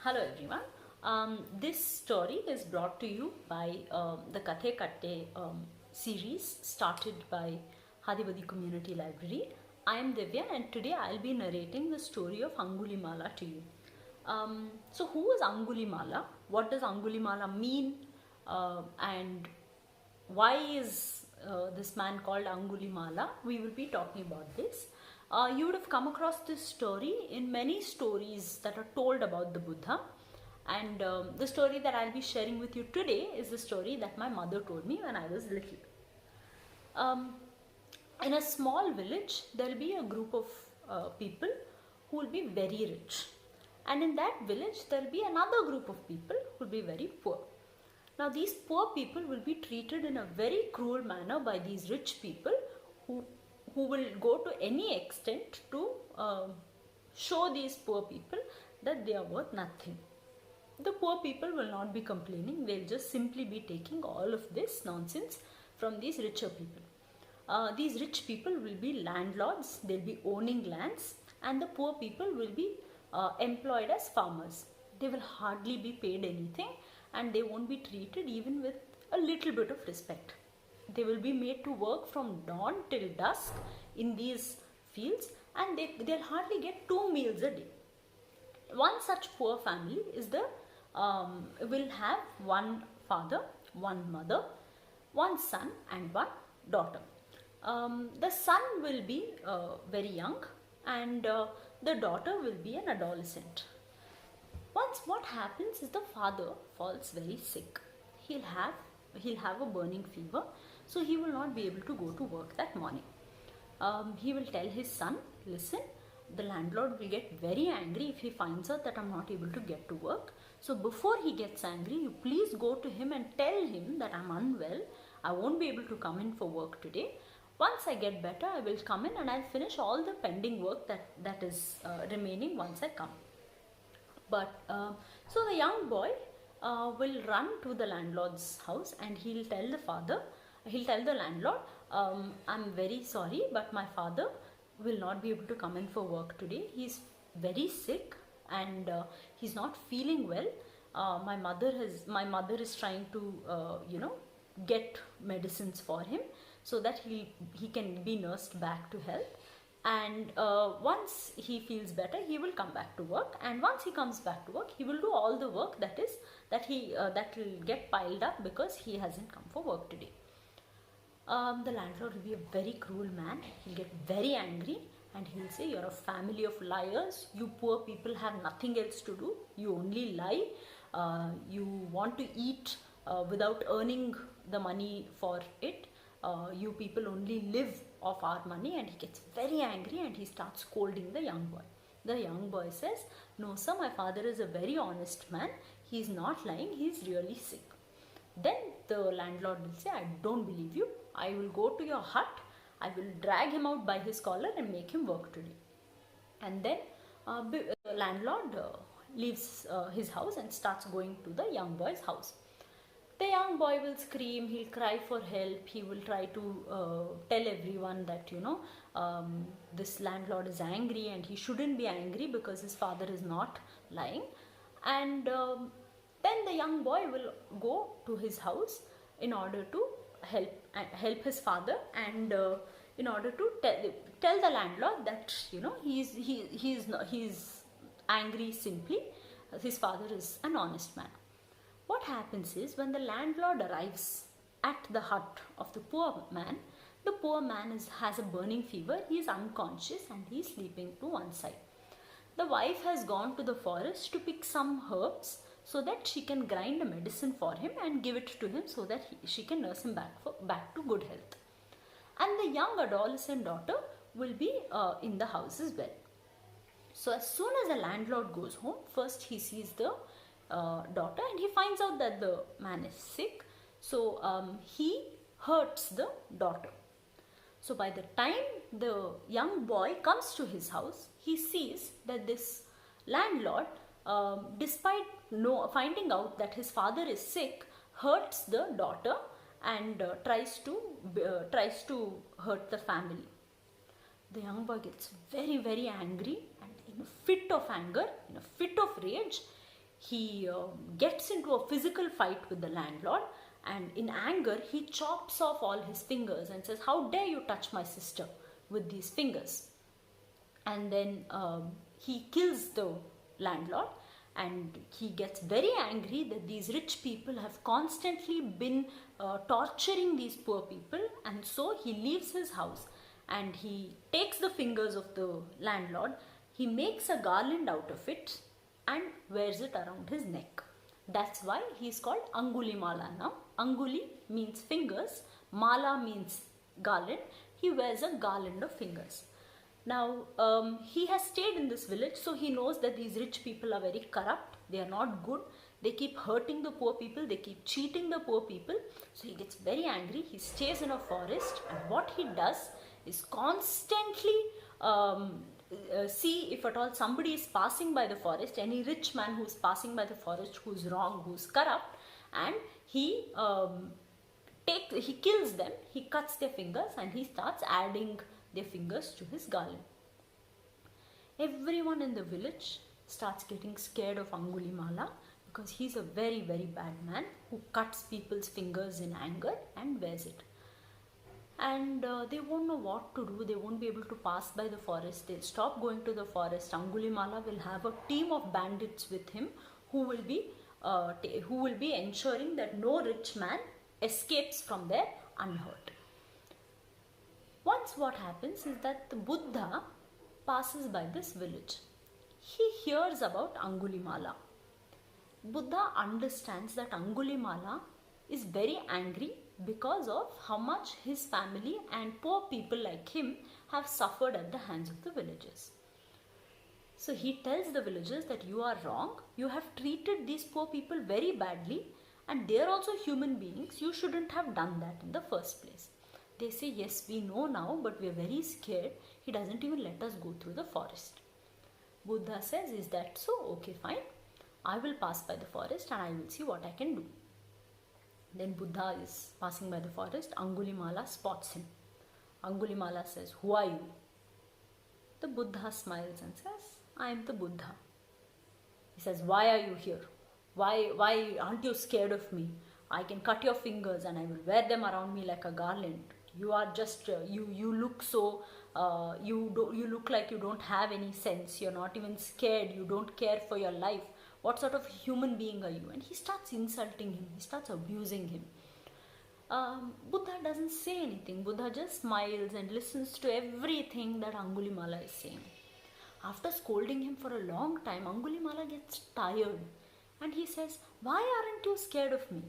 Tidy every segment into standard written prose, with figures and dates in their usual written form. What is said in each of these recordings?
Hello everyone. This story is brought to you by the Kathe Katte series started by Hadivadi Community Library. I am Divya and today I'll be narrating the story of Angulimala to you. So who is Angulimala? What does Angulimala mean? And why is this man called Angulimala? We will be talking about this. You would have come across this story in many stories that are told about the Buddha. And the story that I'll be sharing with you today is the story that my mother told me when I was little. In a small village, there will be a group of people who will be very rich. And in that village, there will be another group of people who will be very poor. Now, these poor people will be treated in a very cruel manner by these rich people who will go to any extent to show these poor people that they are worth nothing. The poor people will not be complaining, they'll just simply be taking all of this nonsense from these richer people. These rich people will be landlords, they'll be owning lands, and the poor people will be employed as farmers. They will hardly be paid anything and they won't be treated even with a little bit of respect. They will be made to work from dawn till dusk in these fields and they'll hardly get 2 meals a day. One such poor family is will have one father, one mother, one son and one daughter. The son will be very young and the daughter will be an adolescent. Once what happens is the father falls very sick. He'll have a burning fever, so he will not be able to go to work that morning. He will tell his son, listen, the landlord will get very angry if he finds out that I'm not able to get to work. So before he gets angry, you please go to him and tell him that I'm unwell. I won't be able to come in for work today. Once I get better, I will come in and I'll finish all the pending work that is remaining once I come. But so the young boy will run to the landlord's house and he'll tell the landlord, I'm very sorry, but my father will not be able to come in for work today. He's very sick and he's not feeling well. My mother is trying to get medicines for him so that he can be nursed back to health. And once he feels better, he will come back to work, and once he comes back to work, he will do all the work that will get piled up because he hasn't come for work today. The landlord will be a very cruel man. He'll get very angry and he'll say, you're a family of liars, you poor people have nothing else to do, you only lie, you want to eat without earning the money for it, you people only live off our money. And he gets very angry and he starts scolding the young boy. The young boy says, no sir, my father is a very honest man, he is not lying, he is really sick. Then the landlord will say, I don't believe you, I will go to your hut, I will drag him out by his collar and make him work today. And then the landlord leaves his house and starts going to the young boy's house. The young boy will scream, he'll cry for help, he will try to tell everyone that this landlord is angry and he shouldn't be angry because his father is not lying. And then the young boy will go to his house in order to help his father, and in order to tell the landlord that he's angry simply, his father is an honest man. What happens is, when the landlord arrives at the hut of the poor man has a burning fever, he is unconscious and he is sleeping to one side. The wife has gone to the forest to pick some herbs so that she can grind a medicine for him and give it to him so that she can nurse him back to good health. And the young adolescent daughter will be in the house as well. So as soon as the landlord goes home, first he sees the daughter and he finds out that the man is sick. So he hurts the daughter. So by the time the young boy comes to his house, he sees that this landlord, despite finding out that his father is sick, hurts the daughter and tries to hurt the family. The young boy gets very, very angry, and in a fit of anger, in a fit of rage, he gets into a physical fight with the landlord, and in anger he chops off all his fingers and says, "How dare you touch my sister with these fingers?" And then he kills the landlord, and he gets very angry that these rich people have constantly been torturing these poor people, and so he leaves his house and he takes the fingers of the landlord, he makes a garland out of it and wears it around his neck. That's why he's called Angulimala now. Anguli means fingers, Mala means garland. He wears a garland of fingers. Now, he has stayed in this village, so he knows that these rich people are very corrupt. They are not good. They keep hurting the poor people. They keep cheating the poor people. So he gets very angry. He stays in a forest, and what he does is constantly see if at all somebody is passing by the forest, any rich man who is passing by the forest, who's wrong, who's corrupt, and he kills them. He cuts their fingers and he starts adding their fingers to his garland. Everyone in the village starts getting scared of Angulimala because he's a very, very bad man who cuts people's fingers in anger and wears it. And they won't know what to do. They won't be able to pass by the forest. They'll stop going to the forest. Angulimala will have a team of bandits with him who will be ensuring that no rich man escapes from there unhurt. Once what happens is that the Buddha passes by this village. He hears about Angulimala. Buddha understands that Angulimala is very angry because of how much his family and poor people like him have suffered at the hands of the villagers. So he tells the villagers that you are wrong. You have treated these poor people very badly, and they are also human beings. You shouldn't have done that in the first place. They say, yes, we know now, but we are very scared. He doesn't even let us go through the forest. Buddha says, is that so? Okay, fine. I will pass by the forest and I will see what I can do. Then Buddha is passing by the forest. Angulimala spots him. Angulimala says, who are you? The Buddha smiles and says, I am the Buddha. He says, why are you here? Why aren't you scared of me? I can cut your fingers and I will wear them around me like a garland. You are just, you look so, you look like you don't have any sense. You're not even scared. You don't care for your life. What sort of human being are you? And he starts insulting him. He starts abusing him. Buddha doesn't say anything. Buddha just smiles and listens to everything that Angulimala is saying. After scolding him for a long time, Angulimala gets tired. And he says, why aren't you scared of me?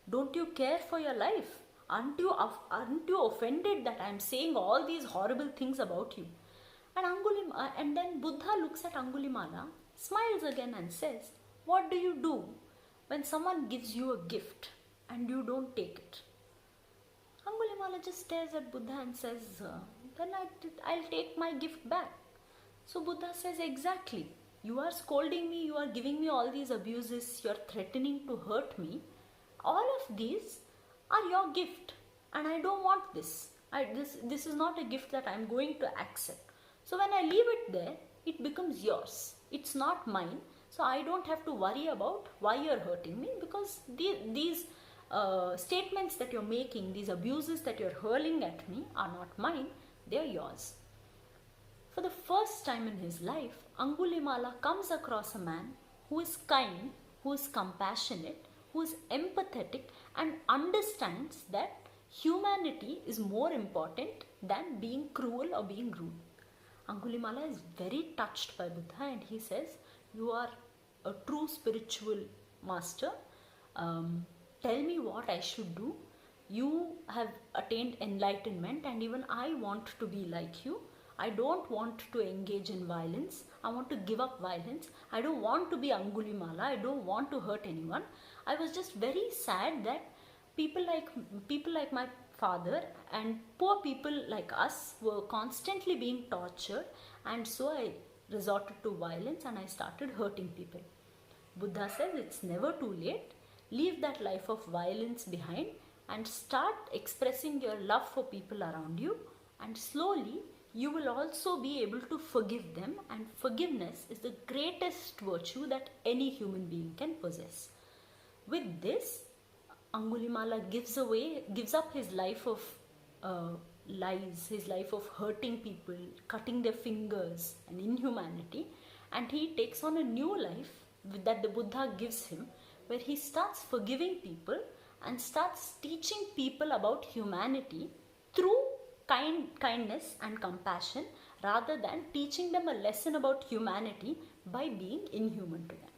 Don't you care for your life? Aren't you offended that I am saying all these horrible things about you? And then Buddha looks at Angulimala, smiles again and says, what do you do when someone gives you a gift and you don't take it? Angulimala just stares at Buddha and says, then I'll take my gift back. So Buddha says, exactly. You are scolding me, you are giving me all these abuses, you are threatening to hurt me. All of these are your gift and I don't want this. This is not a gift that I am going to accept. So when I leave it there, it becomes yours. It's not mine. So I don't have to worry about why you're hurting me, because these statements that you're making, these abuses that you're hurling at me are not mine, they're yours. For the first time in his life, Angulimala comes across a man who is kind, who is compassionate, who is empathetic and understands that humanity is more important than being cruel or being rude. Angulimala is very touched by Buddha and he says, you are a true spiritual master. Tell me what I should do. You have attained enlightenment and even I want to be like you. I don't want to engage in violence. I want to give up violence. I don't want to be Angulimala. I don't want to hurt anyone. I was just very sad that people like my father and poor people like us were constantly being tortured, and so I resorted to violence and I started hurting people. Buddha says it's never too late. Leave that life of violence behind and start expressing your love for people around you, and slowly you will also be able to forgive them, and forgiveness is the greatest virtue that any human being can possess. With this, Angulimala gives up his life of lies, his life of hurting people, cutting their fingers, and inhumanity, and he takes on a new life that the Buddha gives him, where he starts forgiving people and starts teaching people about humanity through kindness and compassion, rather than teaching them a lesson about humanity by being inhuman to them.